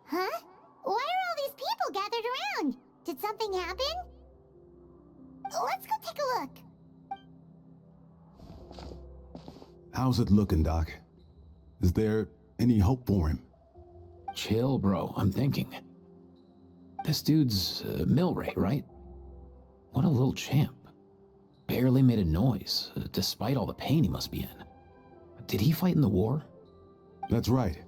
Huh? Why are all these people gathered around? Did something happen? Let's go take a look. How's it looking, Doc? Is there any hope for him? Chill, bro. I'm thinking. This dude's Milray, right? What a little champ. Barely made a noise, despite all the pain he must be in. Did he fight in the war? That's right.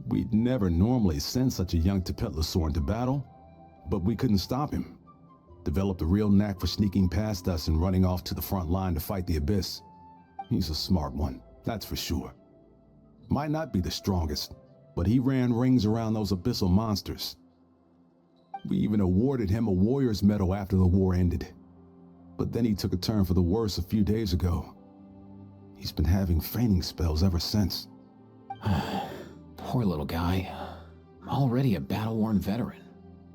We'd never normally send such a young Tepetlosaur into battle, but we couldn't stop him. Developed a real knack for sneaking past us and running off to the front line to fight the Abyss. He's a smart one, that's for sure. Might not be the strongest, but he ran rings around those abyssal monsters. We even awarded him a warrior's medal after the war ended. But then he took a turn for the worse a few days ago. He's been having fainting spells ever since. Poor little guy. Already a battle-worn veteran,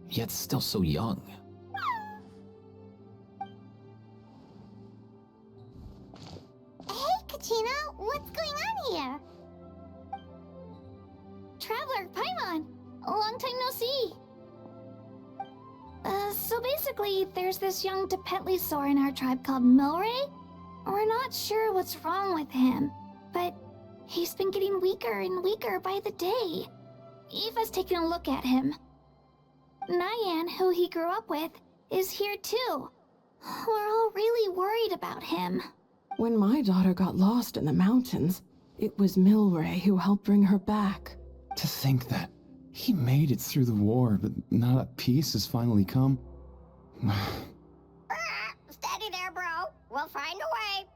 yet still so young. Hey, Kachina, what's going on here? Traveler, Paimon! Long time no see. So basically, there's this young Tepetlosaur in our tribe called Milray. We're not sure what's wrong with him, but he's been getting weaker and weaker by the day. Eva's taking a look at him. Nyan, who he grew up with, is here too. We're all really worried about him. When my daughter got lost in the mountains, it was Milray who helped bring her back. To think that he made it through the war, but now that peace has finally come. Steady there, bro. We'll find a way.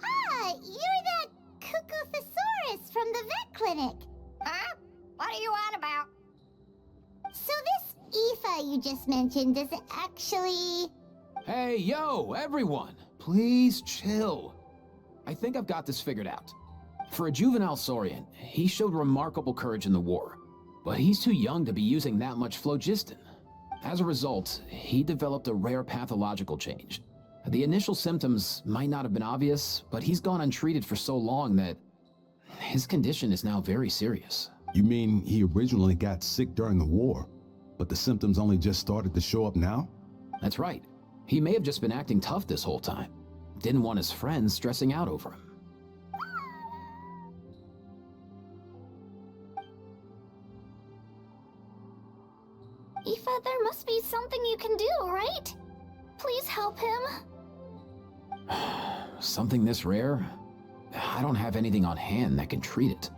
Ah, you're that Cuckoo-thesaurus from the vet clinic. Huh? What are you on about? So this Aoife you just mentioned, does it actually... Hey, yo, everyone! Please chill. I think I've got this figured out. For a juvenile Saurian, he showed remarkable courage in the war, but he's too young to be using that much phlogiston. As a result, he developed a rare pathological change. The initial symptoms might not have been obvious, but he's gone untreated for so long that his condition is now very serious. You mean he originally got sick during the war, but the symptoms only just started to show up now? That's right. He may have just been acting tough this whole time. Didn't want his friends stressing out over him. Aoife, there must be something you can do, right? Please help him. Something this rare? I don't have anything on hand that can treat it.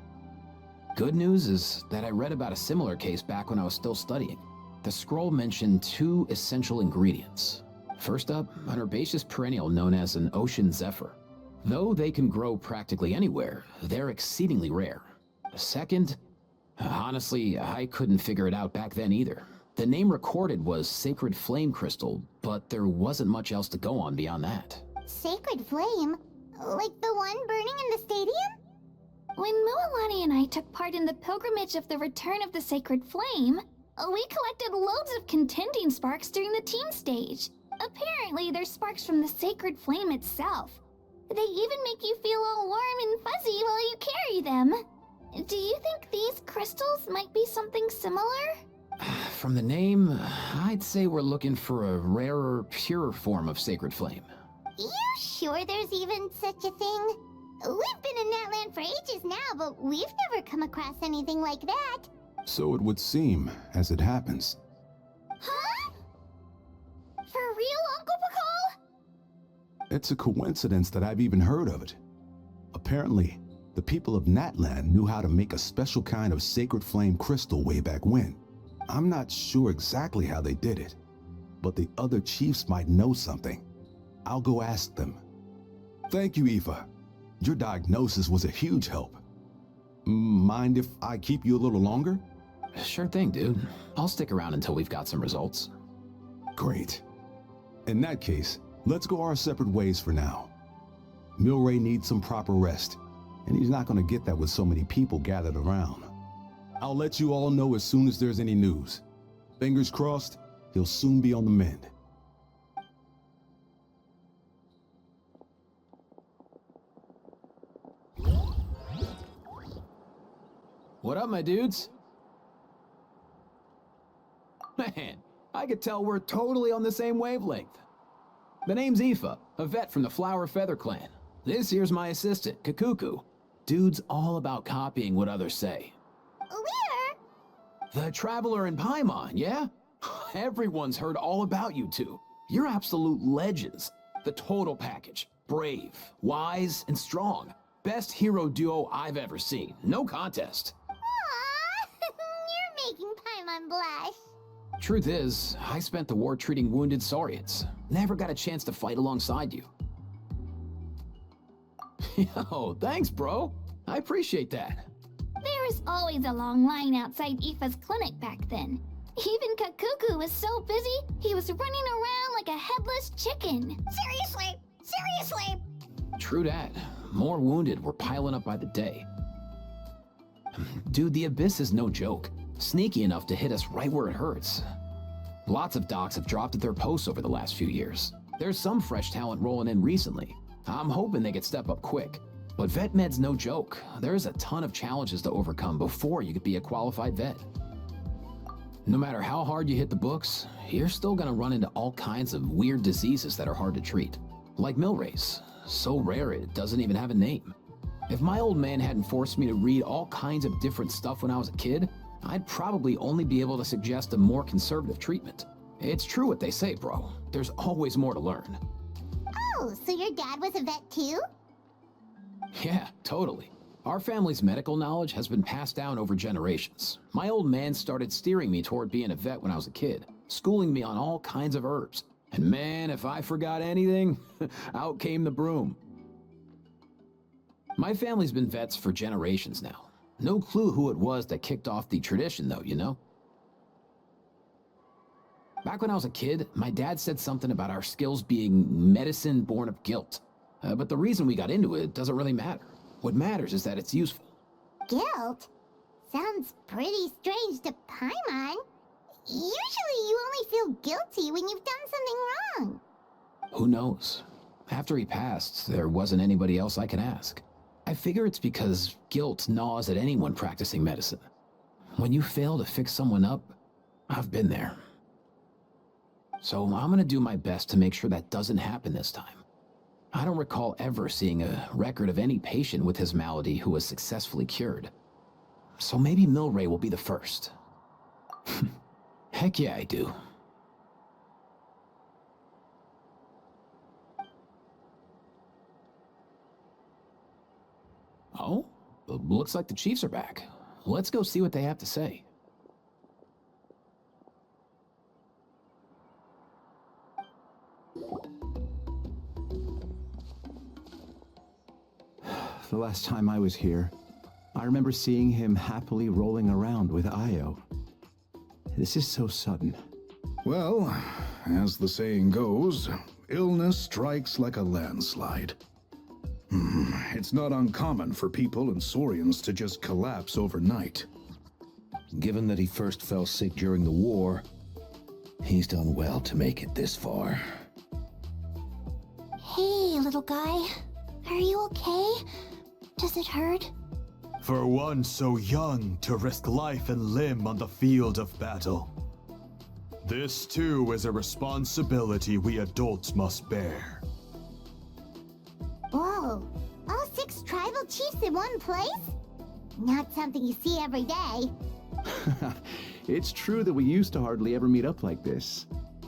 Good news is that I read about a similar case back when I was still studying. The scroll mentioned 2 essential ingredients. First up, an herbaceous perennial known as an ocean zephyr. Though they can grow practically anywhere, they're exceedingly rare. Second, honestly, I couldn't figure it out back then either. The name recorded was Sacred Flame Crystal, but there wasn't much else to go on beyond that. Sacred flame? Like the one burning in the stadium? When Mualani and I took part in the pilgrimage of the Return of the Sacred Flame, we collected loads of contending sparks during the team stage. Apparently, they're sparks from the Sacred Flame itself. They even make you feel all warm and fuzzy while you carry them. Do you think these crystals might be something similar? From the name, I'd say we're looking for a rarer, purer form of Sacred Flame. You sure there's even such a thing? We've been in that land for ages now, but we've never come across anything like that. So it would seem, as it happens. Huh? For real, Uncle Pakal? It's a coincidence that I've even heard of it. Apparently, the people of Natland knew how to make a special kind of sacred flame crystal way back when. I'm not sure exactly how they did it, but the other chiefs might know something. I'll go ask them. Thank you, Aoife. Your diagnosis was a huge help. Mind if I keep you a little longer? Sure thing, dude. I'll stick around until we've got some results. Great. In that case, let's go our separate ways for now. Milray needs some proper rest, and he's not going to get that with so many people gathered around. I'll let you all know as soon as there's any news. Fingers crossed, he'll soon be on the mend. What up, my dudes? I could tell we're totally on the same wavelength. The name's Aoife, a vet from the Flower Feather clan. This here's my assistant, Kakuku. Dude's all about copying what others say. Where? The Traveler in Paimon, yeah? Everyone's heard all about you two. You're absolute legends. The total package. Brave, wise, and strong. Best hero duo I've ever seen. No contest. Aww, you're making Paimon blush. Truth is, I spent the war treating wounded Saurians. Never got a chance to fight alongside you. Yo, thanks, bro. I appreciate that. There was always a long line outside Aoife's clinic back then. Even Kakuku was so busy, he was running around like a headless chicken. Seriously? Seriously? True that. More wounded were piling up by the day. Dude, the Abyss is no joke. Sneaky enough to hit us right where it hurts. Lots of docs have dropped at their posts over the last few years. There's some fresh talent rolling in recently. I'm hoping they could step up quick. But vet med's no joke. There's a ton of challenges to overcome before you could be a qualified vet. No matter how hard you hit the books, you're still gonna run into all kinds of weird diseases that are hard to treat. Like Milray's, so rare it doesn't even have a name. If my old man hadn't forced me to read all kinds of different stuff when I was a kid, I'd probably only be able to suggest a more conservative treatment. It's true what they say, bro. There's always more to learn. Oh, so your dad was a vet too? Yeah, totally. Our family's medical knowledge has been passed down over generations. My old man started steering me toward being a vet when I was a kid, schooling me on all kinds of herbs. And man, if I forgot anything, out came the broom. My family's been vets for generations now. No clue who it was that kicked off the tradition though, you know? Back when I was a kid, my dad said something about our skills being medicine born of guilt. But the reason we got into it doesn't really matter. What matters is that it's useful. Guilt? Sounds pretty strange to Paimon. Usually you only feel guilty when you've done something wrong. Who knows? After he passed, there wasn't anybody else I could ask. I figure it's because guilt gnaws at anyone practicing medicine. When you fail to fix someone up, I've been there. So I'm gonna do my best to make sure that doesn't happen this time. I don't recall ever seeing a record of any patient with his malady who was successfully cured. So maybe Milray will be the first. Heck yeah, I do. Oh, looks like the Chiefs are back. Let's go see what they have to say. The last time I was here, I remember seeing him happily rolling around with Io. This is so sudden. Well, as the saying goes, illness strikes like a landslide. It's not uncommon for people and Saurians to just collapse overnight. Given that he first fell sick during the war, he's done well to make it this far. Hey, little guy. Are you okay? Does it hurt? For one so young to risk life and limb on the field of battle. This too is a responsibility we adults must bear. Whoa, all 6 tribal chiefs in one place? Not something you see every day. It's true that we used to hardly ever meet up like this.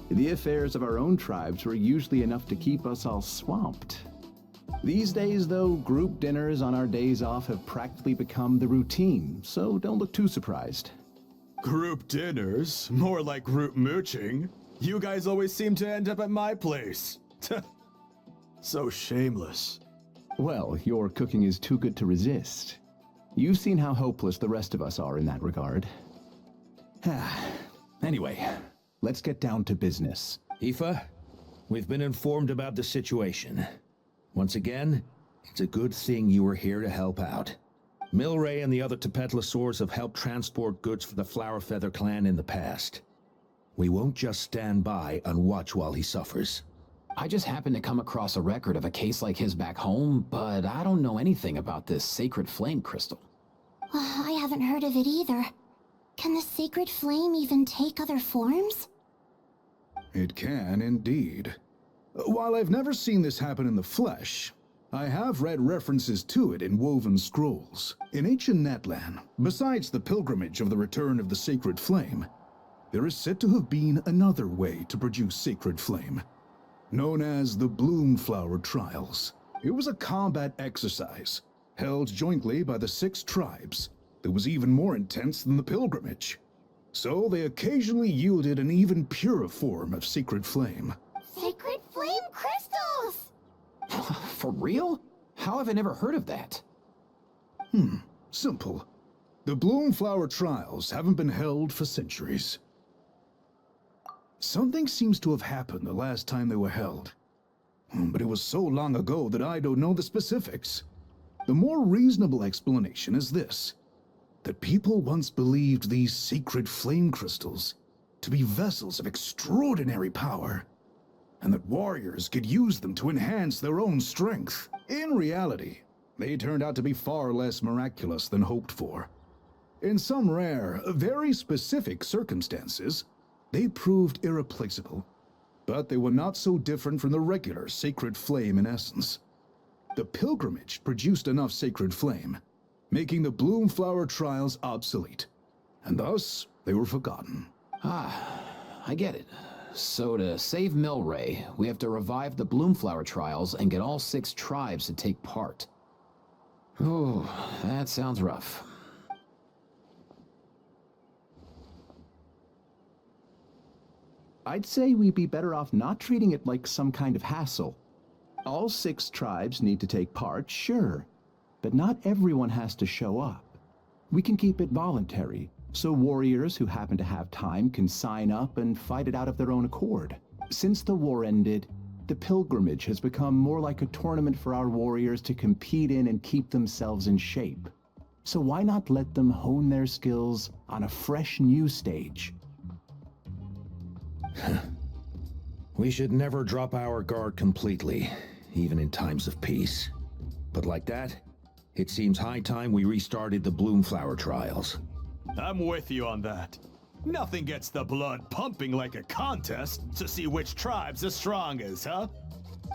The affairs of our own tribes were usually enough to keep us all swamped. These days, though, group dinners on our days off have practically become the routine, so don't look too surprised. Group dinners? More like group mooching. You guys always seem to end up at my place. So shameless. Well, your cooking is too good to resist. You've seen how hopeless the rest of us are in that regard. Anyway, let's get down to business. Aoife, we've been informed about the situation. Once again, it's a good thing you were here to help out. Milray and the other Tepetlosaurs have helped transport goods for the Flower Feather clan in the past. We won't just stand by and watch while he suffers. I just happened to come across a record of a case like his back home, but I don't know anything about this sacred flame crystal. I haven't heard of it either. Can the sacred flame even take other forms? It can indeed. While I've never seen this happen in the flesh, I have read references to it in woven scrolls. In ancient Natlan, besides the pilgrimage of the return of the sacred flame, there is said to have been another way to produce sacred flame, known as the Bloomflower Trials. It was a combat exercise, held jointly by the 6 tribes, that was even more intense than the pilgrimage. So they occasionally yielded an even purer form of sacred flame. Sacred flame crystals! For real? How have I never heard of that? Simple. The Bloomflower Trials haven't been held for centuries. Something seems to have happened the last time they were held. But it was so long ago that I don't know the specifics. The more reasonable explanation is this: that people once believed these sacred flame crystals to be vessels of extraordinary power, and that warriors could use them to enhance their own strength. In reality, they turned out to be far less miraculous than hoped for. In some rare, very specific circumstances, they proved irreplaceable, but they were not so different from the regular sacred flame in essence. The pilgrimage produced enough sacred flame, making the Bloomflower Trials obsolete, and thus they were forgotten. I get it. So to save Milray, we have to revive the Bloomflower Trials and get all 6 tribes to take part. Oh, that sounds rough. I'd say we'd be better off not treating it like some kind of hassle. All 6 tribes need to take part, sure, but not everyone has to show up. We can keep it voluntary, so warriors who happen to have time can sign up and fight it out of their own accord. Since the war ended, the pilgrimage has become more like a tournament for our warriors to compete in and keep themselves in shape. So why not let them hone their skills on a fresh new stage? We should never drop our guard completely, even in times of peace. But like that, it seems high time we restarted the Bloomflower Trials. I'm with you on that. Nothing gets the blood pumping like a contest to see which tribe's the strongest, huh?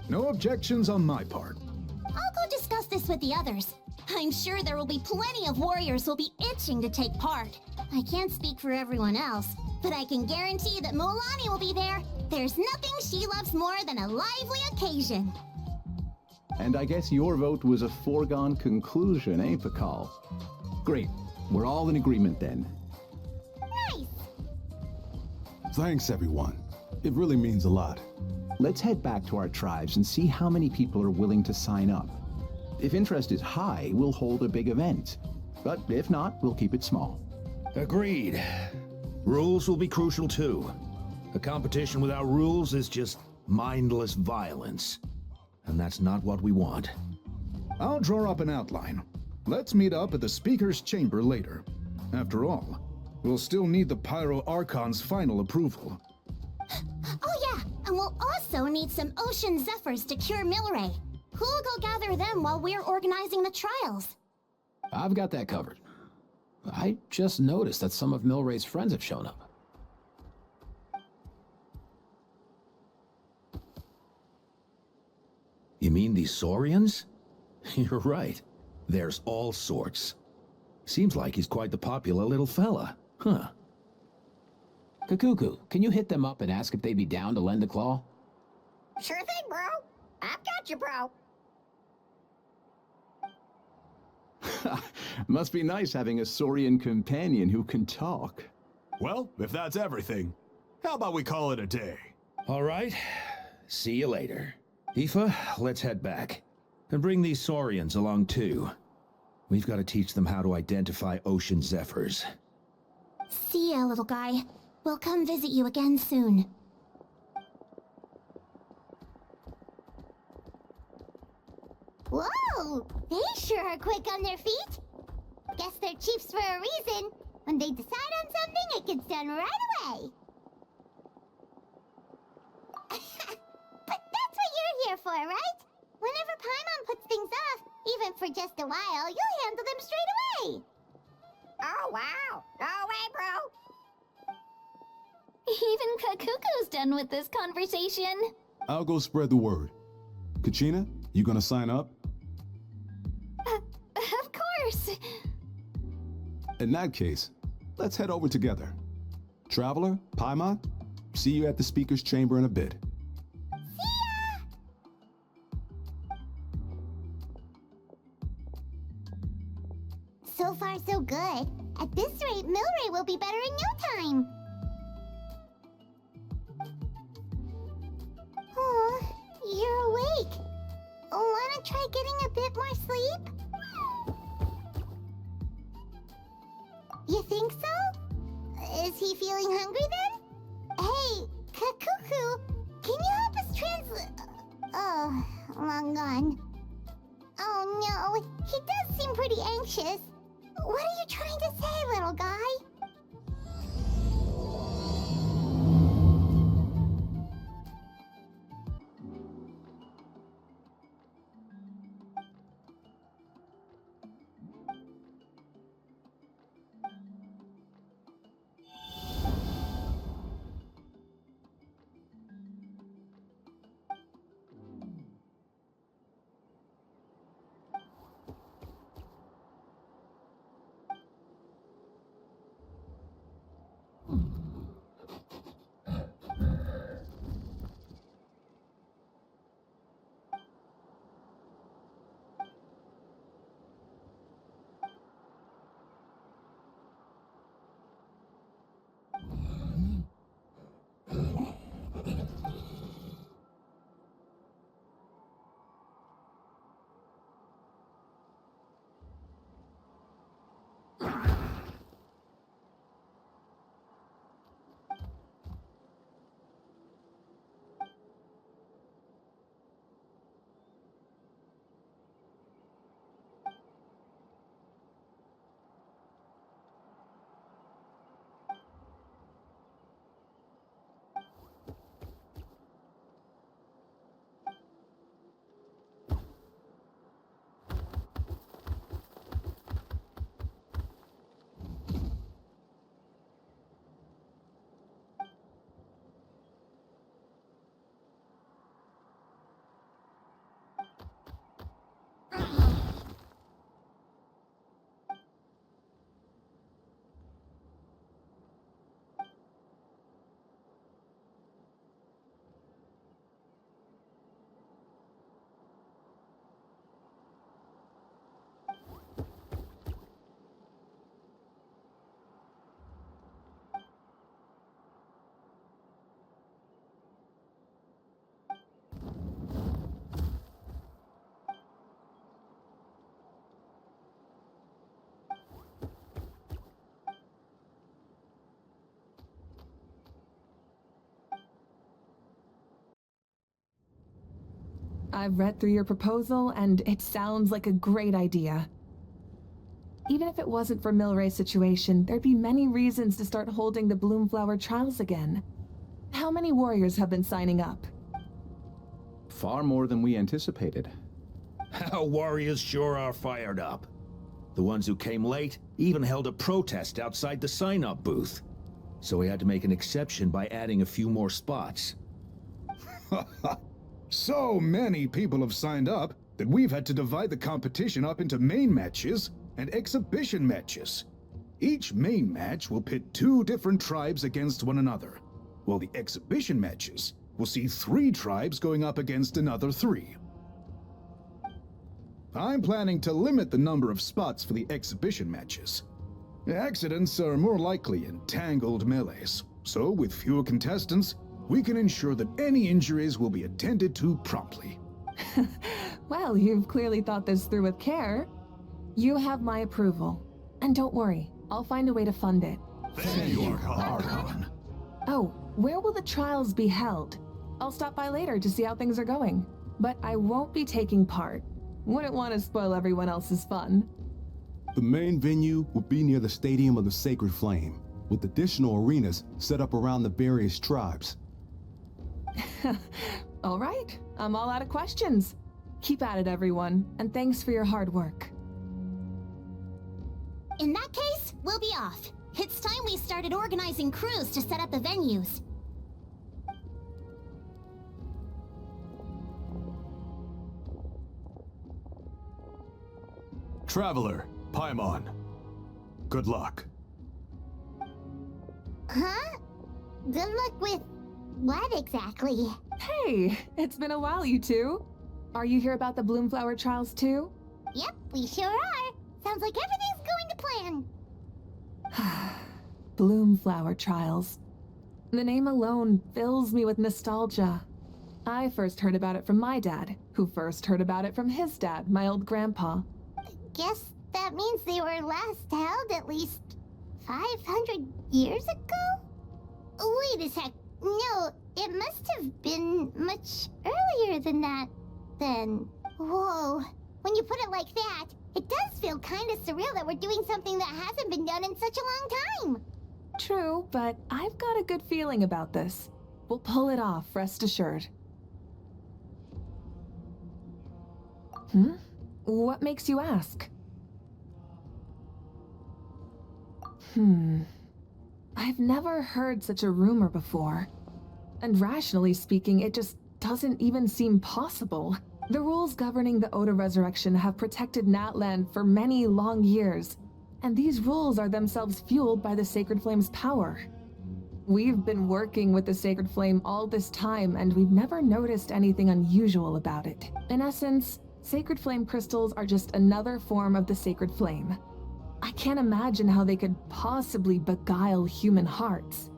No objections on my part. I'll go discuss this with the others. I'm sure there will be plenty of warriors who'll be itching to take part. I can't speak for everyone else, but I can guarantee that Mualani will be there. There's nothing she loves more than a lively occasion. And I guess your vote was a foregone conclusion, eh, Pakal? Great. We're all in agreement then. Nice! Thanks, everyone. It really means a lot. Let's head back to our tribes and see how many people are willing to sign up. If interest is high, we'll hold a big event. But if not, we'll keep it small. Agreed. Rules will be crucial too. A competition without rules is just mindless violence. And that's not what we want. I'll draw up an outline. Let's meet up at the Speaker's Chamber later. After all, we'll still need the Pyro Archon's final approval. Oh yeah, and we'll also need some Ocean Zephyrs to cure Milray. Who'll go gather them while we're organizing the trials? I've got that covered. I just noticed that some of Milray's friends have shown up. You mean these Saurians? You're right. There's all sorts. Seems like he's quite the popular little fella, huh? Kakuku, can you hit them up and ask if they'd be down to lend a claw? Sure thing, bro. I've got you, bro. Must be nice having a Saurian companion who can talk. Well, if that's everything, how about we call it a day? All right. See you later. Aoife, let's head back. And bring these Saurians along too. We've got to teach them how to identify Ocean Zephyrs. See ya, little guy. We'll come visit you again soon. Whoa! They sure are quick on their feet. Guess they're chiefs for a reason. When they decide on something, it gets done right away. But that's what you're here for, right? Whenever Paimon puts things off, even for just a while, you'll handle them straight away. Oh, wow. No way, bro. Even Kakuku's done with this conversation. I'll go spread the word. Kachina, you gonna sign up? Of course. In that case, let's head over together. Traveler, Paimon, see you at the speaker's chamber in a bit. So far, so good. At this rate, Milray will be better in no time. Oh, you're awake. Wanna try getting a bit more sleep? You think so? Is he feeling hungry then? Hey, Kakuku, can you help us translate? Oh, long gone. Oh no, he does seem pretty anxious. What are you trying to say, little guy? I've read through your proposal, and it sounds like a great idea. Even if it wasn't for Milray's situation, there'd be many reasons to start holding the Bloomflower trials again. How many warriors have been signing up? Far more than we anticipated. Our warriors sure are fired up. The ones who came late even held a protest outside the sign-up booth. So we had to make an exception by adding a few more spots. So many people have signed up that we've had to divide the competition up into main matches and exhibition matches. Each main match will pit 2 different tribes against one another, while the exhibition matches will see 3 tribes going up against another 3. I'm planning to limit the number of spots for the exhibition matches. Accidents are more likely in tangled melees, so with fewer contestants, we can ensure that any injuries will be attended to promptly. Well, you've clearly thought this through with care. You have my approval. And don't worry, I'll find a way to fund it. Thank you, Archon. Oh, where will the trials be held? I'll stop by later to see how things are going. But I won't be taking part. Wouldn't want to spoil everyone else's fun. The main venue will be near the Stadium of the Sacred Flame, with additional arenas set up around the various tribes. All right, I'm all out of questions. Keep at it, everyone, and thanks for your hard work. In that case, we'll be off. It's time we started organizing crews to set up the venues. Traveler, Paimon. Good luck. Huh? Good luck with what exactly? Hey, it's been a while, you two. Are you here about the Bloomflower trials too? Yep, we sure are. Sounds like everything's going to plan. Bloomflower trials. The name alone fills me with nostalgia. I first heard about it from my dad, who first heard about it from his dad, my old grandpa. Guess that means they were last held at least 500 years ago? Wait a sec. No, it must have been much earlier than that, then. Whoa. When you put it like that, it does feel kind of surreal that we're doing something that hasn't been done in such a long time. True, but I've got a good feeling about this. We'll pull it off, rest assured. What makes you ask? I've never heard such a rumor before. And rationally speaking, it just doesn't even seem possible. The rules governing the Oda resurrection have protected Natland for many long years, and these rules are themselves fueled by the Sacred Flame's power. We've been working with the Sacred Flame all this time, and we've never noticed anything unusual about it. In essence, Sacred Flame crystals are just another form of the Sacred Flame. I can't imagine how they could possibly beguile human hearts.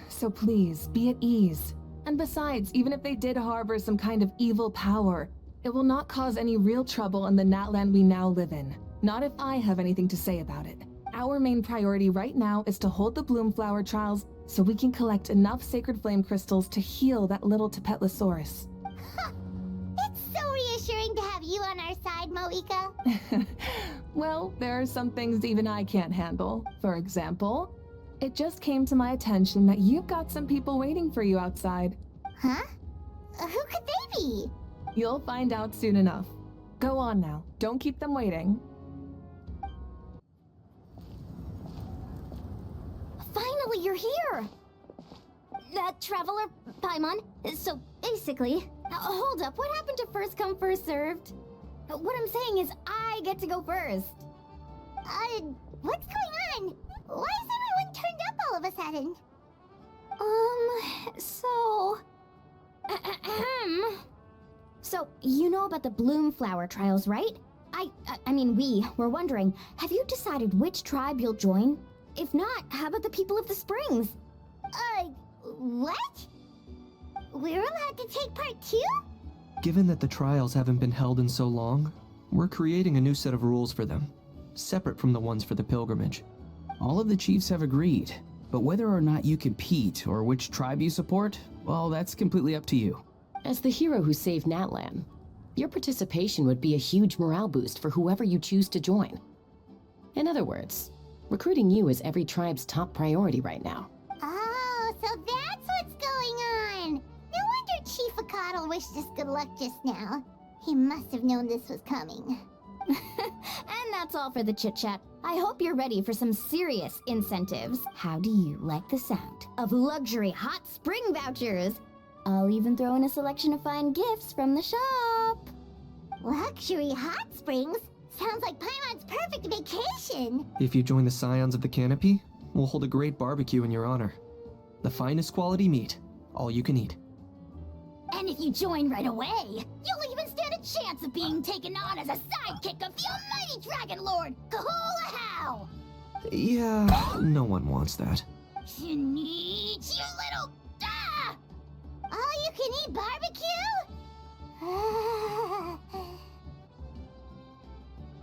So please, be at ease. And besides, even if they did harbor some kind of evil power, it will not cause any real trouble in the Natland we now live in. Not if I have anything to say about it. Our main priority right now is to hold the Bloomflower trials so we can collect enough Sacred Flame crystals to heal that little Tapetlosaurus. It's so reassuring to have you on our side, Moika. Well, there are some things even I can't handle. For example, it just came to my attention that you've got some people waiting for you outside. Huh? Who could they be? You'll find out soon enough. Go on now. Don't keep them waiting. Finally, you're here! Traveler, Paimon. So, basically... hold up, what happened to first come, first served? What I'm saying is, I get to go first. What's going on? Why is everyone turned up all of a sudden? So, you know about the Bloomflower trials, right? I mean, we were wondering, have you decided which tribe you'll join? If not, how about the people of the Springs? What? We're allowed to take part too? Given that the trials haven't been held in so long, we're creating a new set of rules for them, separate from the ones for the pilgrimage. All of the chiefs have agreed, but whether or not you compete or which tribe you support, well, that's completely up to you. As the hero who saved Natlan, your participation would be a huge morale boost for whoever you choose to join. In other words, recruiting you is every tribe's top priority right now. Oh, so that's what's going on. No wonder Chief Akatl wished us good luck just now. He must have known this was coming. And that's all for the chit-chat. I hope you're ready for some serious incentives. How do you like the sound of luxury hot spring vouchers? I'll even throw in a selection of fine gifts from the shop. Luxury hot springs? Sounds like Paimon's perfect vacation. If you join the Scions of the Canopy, we'll hold a great barbecue in your honor. The finest quality meat, all you can eat. And if you join right away, you'll even stand a chance of being taken on as a sidekick of the almighty Dragon Lord, Kahula! Yeah, no one wants that. You need you little... Ah! All you can eat barbecue?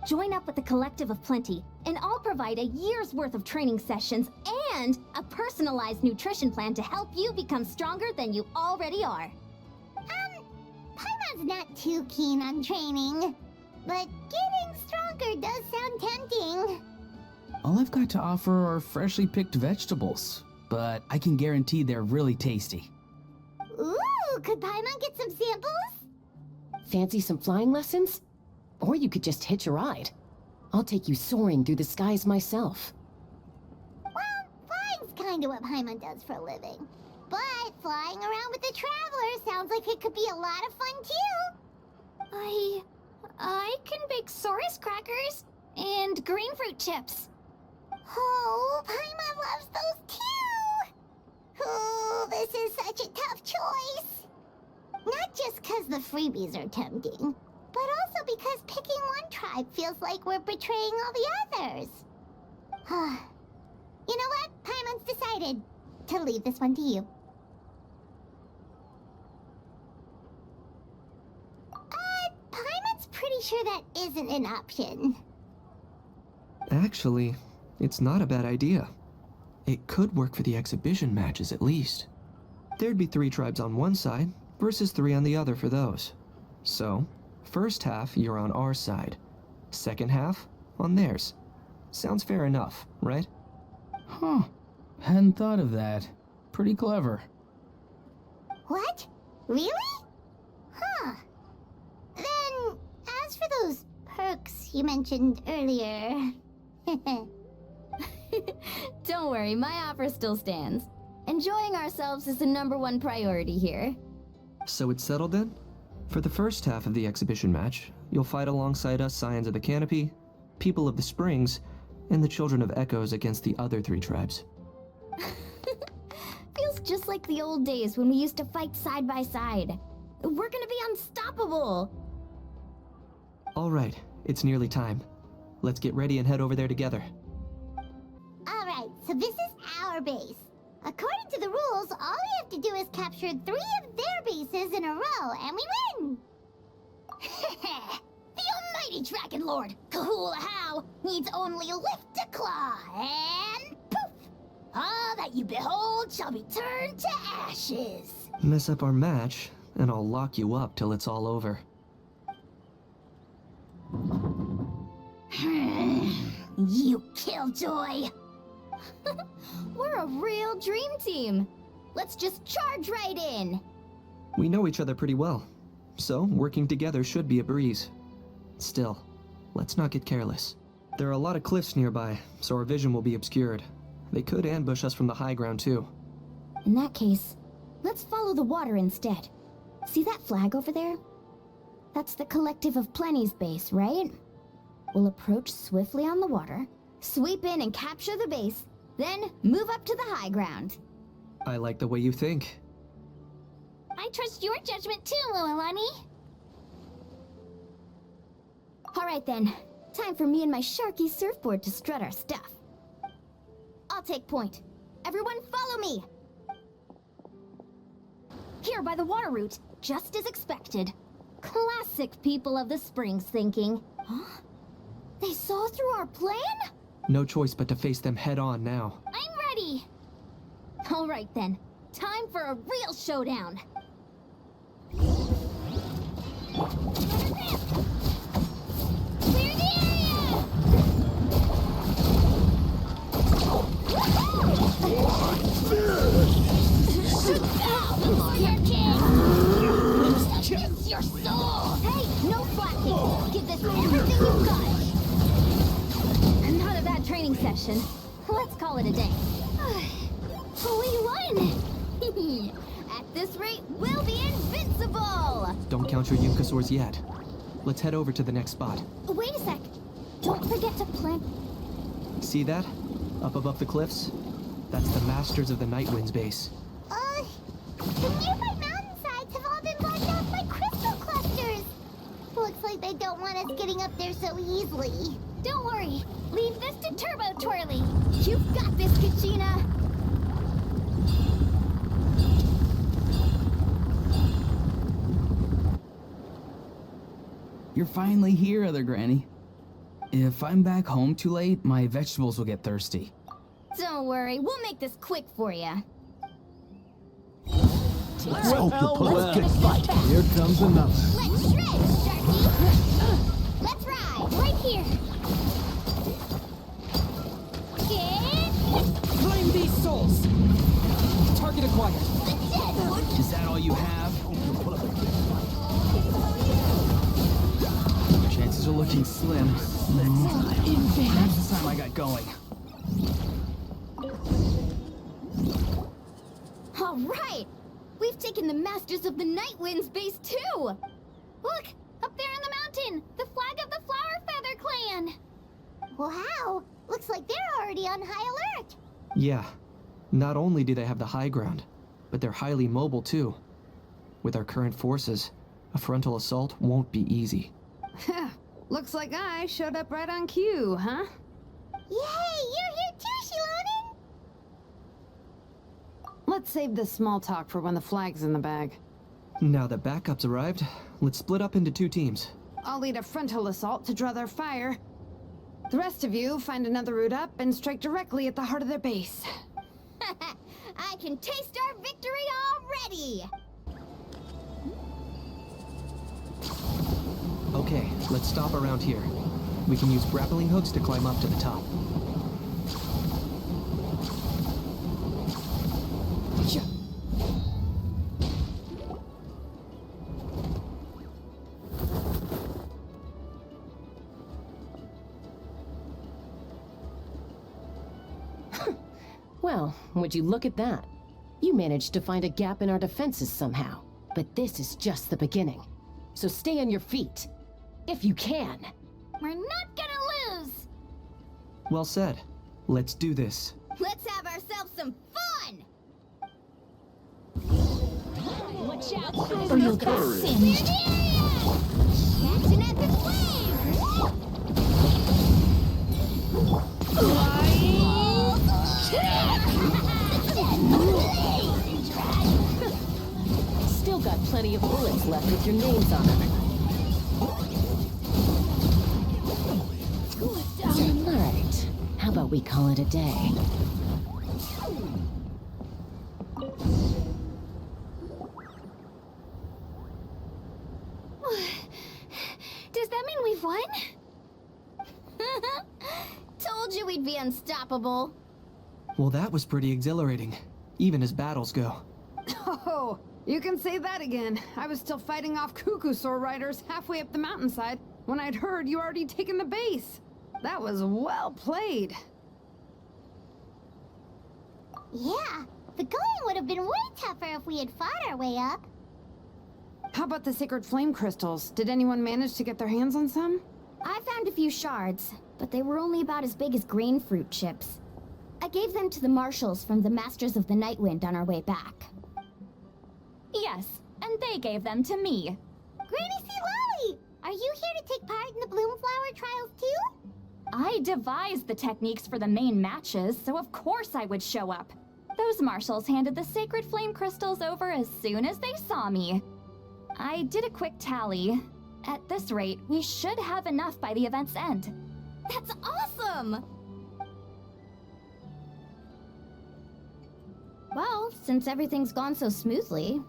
Join up with the Collective of Plenty, and I'll provide a year's worth of training sessions and a personalized nutrition plan to help you become stronger than you already are. Paimon's not too keen on training, but getting stronger does sound tempting. All I've got to offer are freshly picked vegetables, but I can guarantee they're really tasty. Ooh, could Paimon get some samples? Fancy some flying lessons? Or you could just hitch a ride. I'll take you soaring through the skies myself. Well, flying's kinda what Paimon does for a living. But flying around with the Traveler sounds like it could be a lot of fun too. I can bake Saurus crackers. and green fruit chips. Oh, Paimon loves those too! Oh, this is such a tough choice. Not just because the freebies are tempting, but also because picking one tribe feels like we're betraying all the others. You know what? Paimon's decided to leave this one to you. Paimon's pretty sure that isn't an option. Actually, it's not a bad idea. It could work for the exhibition matches at least. There'd be 3 tribes on one side versus 3 on the other for those. So, first half you're on our side. Second half on theirs. Sounds fair enough, right? Huh. Hadn't thought of that. Pretty clever. What? Really? Huh. Then, as for those perks you mentioned earlier... Don't worry, my offer still stands. Enjoying ourselves is the #1 priority here. So it's settled then? For the first half of the exhibition match, you'll fight alongside us Scions of the Canopy, People of the Springs, and the Children of Echoes against the other 3 tribes. Feels just like the old days when we used to fight side by side. We're gonna be unstoppable! Alright, it's nearly time. Let's get ready and head over there together. Alright, so this is our base. According to the rules, all we have to do is capture 3 of their bases in a row, and we win! The almighty Dragon Lord, Kahula How, needs only lift a claw, and poof! All that you behold shall be turned to ashes. Mess up our match, and I'll lock you up till it's all over. You killjoy! We're a real dream team. Let's just charge right in. We know each other pretty well, so working together should be a breeze. Still, let's not get careless. There are a lot of cliffs nearby, so our vision will be obscured. They could ambush us from the high ground too. In that case, let's follow the water instead. See that flag over there? That's the Collective of Plenty's base, right? We'll approach swiftly on the water, sweep in and capture the base, then move up to the high ground. I like the way you think. I trust your judgment too, Mualani. Alright then, time for me and my Sharky surfboard to strut our stuff. I'll take point. Everyone follow me! Here by the water route, just as expected. Classic People of the Springs thinking. Huh? They saw through our plan? No choice but to face them head on now. I'm ready! Alright then, time for a real showdown. Clear the area! It's your soul! Hey, no flashing! Give this everything you've got! Not a bad training session. Let's call it a day. We won! At this rate, we'll be invincible! Don't count your Yunkasaurs yet. Let's head over to the next spot. Wait a sec. Don't forget to plant... See that? Up above the cliffs? That's the Masters of the Night Wind's base. The nearby mountainsides have all been blocked off by crystal clusters. Looks like they don't want us getting up there so easily. Don't worry. Leave this to Turbo Twirly. You've got this, Kachina. You're finally here, Other Granny. If I'm back home too late, my vegetables will get thirsty. Don't worry, we'll make this quick for you. Let's get fight. Here comes another. Let's shred, Sharky. Let's ride right here. Claim these souls! Target acquired. The Deadwood. Is that all you have? Chances are looking slim. Perhaps the time I got going. All right. We've taken the Masters of the Night Wind's base too. Look, up there in the mountain, the flag of the Flower Feather Clan. Wow, looks like they're already on high alert. Yeah. Not only do they have the high ground, but they're highly mobile too. With our current forces, a frontal assault won't be easy. Looks like I showed up right on cue, huh? Yay, you're here too, Shilonen! Let's save this small talk for when the flag's in the bag. Now that backup's arrived, let's split up into 2 teams. I'll lead a frontal assault to draw their fire. The rest of you find another route up and strike directly at the heart of their base. I can taste our victory already! Okay, let's stop around here. We can use grappling hooks to climb up to the top. Well, would you look at that? You managed to find a gap in our defenses somehow. But this is just the beginning. So stay on your feet. If you can. We're not gonna lose! Well said. Let's do this. Let's have ourselves some fun! Watch out, or you'll get singed. Catching at the flames! Still got plenty of bullets left with your names on them. Alright, how about we call it a day? Does that mean we've won? Told you we'd be unstoppable. Well, that was pretty exhilarating, even as battles go. Oh, you can say that again. I was still fighting off Cuckoosaur riders halfway up the mountainside when I'd heard you already taken the base. That was well played. Yeah, the going would have been way tougher if we had fought our way up. How about the sacred flame crystals? Did anyone manage to get their hands on some? I found a few shards, but they were only about as big as grain fruit chips. I gave them to the marshals from the Masters of the Nightwind on our way back. Yes, and they gave them to me. Granny C. Lolly, are you here to take part in the Bloomflower trials too? I devised the techniques for the main matches, so of course I would show up. Those marshals handed the sacred flame crystals over as soon as they saw me. I did a quick tally. At this rate, we should have enough by the event's end. That's awesome! Well, since everything's gone so smoothly,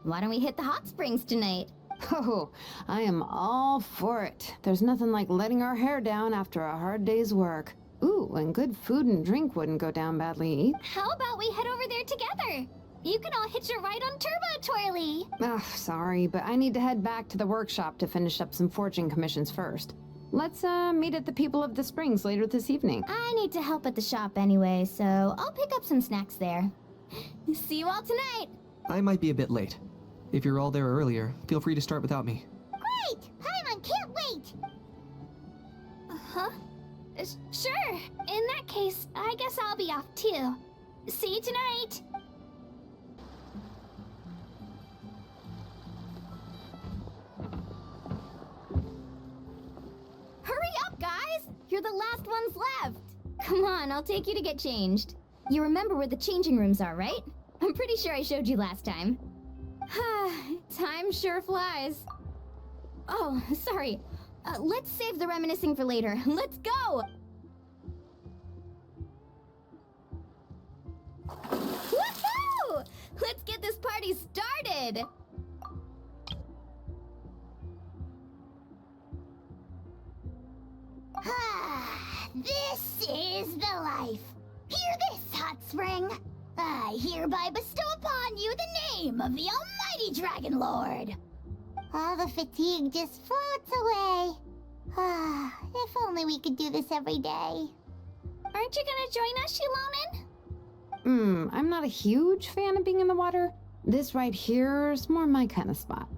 why don't we hit the hot springs tonight? Oh, I am all for it. There's nothing like letting our hair down after a hard day's work. Ooh, and good food and drink wouldn't go down badly either. How about we head over there together? You can all hitch a ride on Turbo Twirly. Ugh, sorry, but I need to head back to the workshop to finish up some forging commissions first. Let's, meet at the People of the Springs later this evening. I need to help at the shop anyway, so I'll pick up some snacks there. See you all tonight! I might be a bit late. If you're all there earlier, feel free to start without me. Great! Paimon can't wait! Huh? Sure. In that case, I guess I'll be off too. See you tonight! Hurry up, guys! You're the last ones left! Come on, I'll take you to get changed. You remember where the changing rooms are, right? I'm pretty sure I showed you last time. Time sure flies. Oh, sorry. Let's save the reminiscing for later. Let's go! Woohoo! Let's get this party started! This is the life. Hear this, Hot Spring. I hereby bestow upon you the name of the Almighty Dragon Lord. All the fatigue just floats away. If only we could do this every day. Aren't you gonna join us, Shilonen? I'm not a huge fan of being in the water. This right here's more my kind of spot.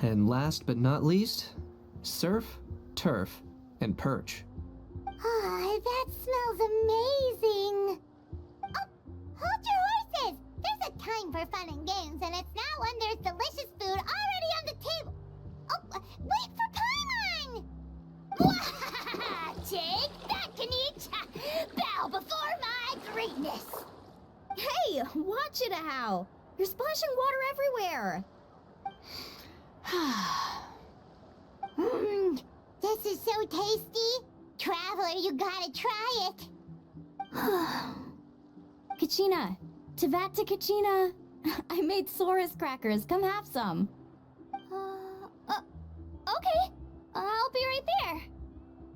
And last but not least, surf, turf, and perch. I that smells amazing. Oh, hold your horses! There's a time for fun and games, and it's now when there's delicious food already on the table. Oh, wait for Paimon! Take that, Kanich! Bow before my greatness! Hey, watch it, How! You're splashing water everywhere! This is so tasty! Traveler, you gotta try it! Kachina! Tevat to Kachina! I made Saurus crackers, come have some! Okay. I'll be right there.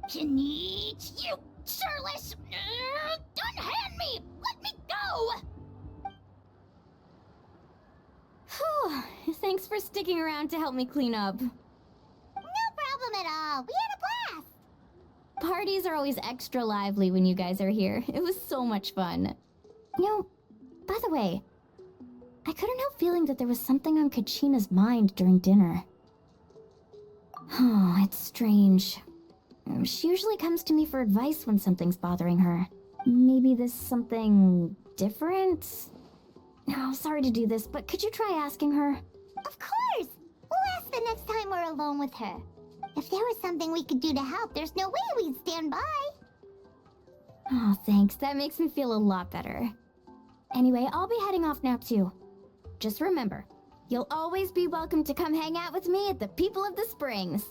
Kanich, you shirtless! Unhand me! Let me go! Whew, thanks for sticking around to help me clean up. No problem at all. We had a blast. Parties are always extra lively when you guys are here. It was so much fun. You know, by the way, I couldn't help feeling that there was something on Kachina's mind during dinner. Oh, it's strange. She usually comes to me for advice when something's bothering her. Maybe this something different? Oh, sorry to do this, but could you try asking her? Of course! We'll ask the next time we're alone with her. If there was something we could do to help, there's no way we'd stand by. Oh, thanks. That makes me feel a lot better. Anyway, I'll be heading off now too. Just remember, you'll always be welcome to come hang out with me at the People of the Springs.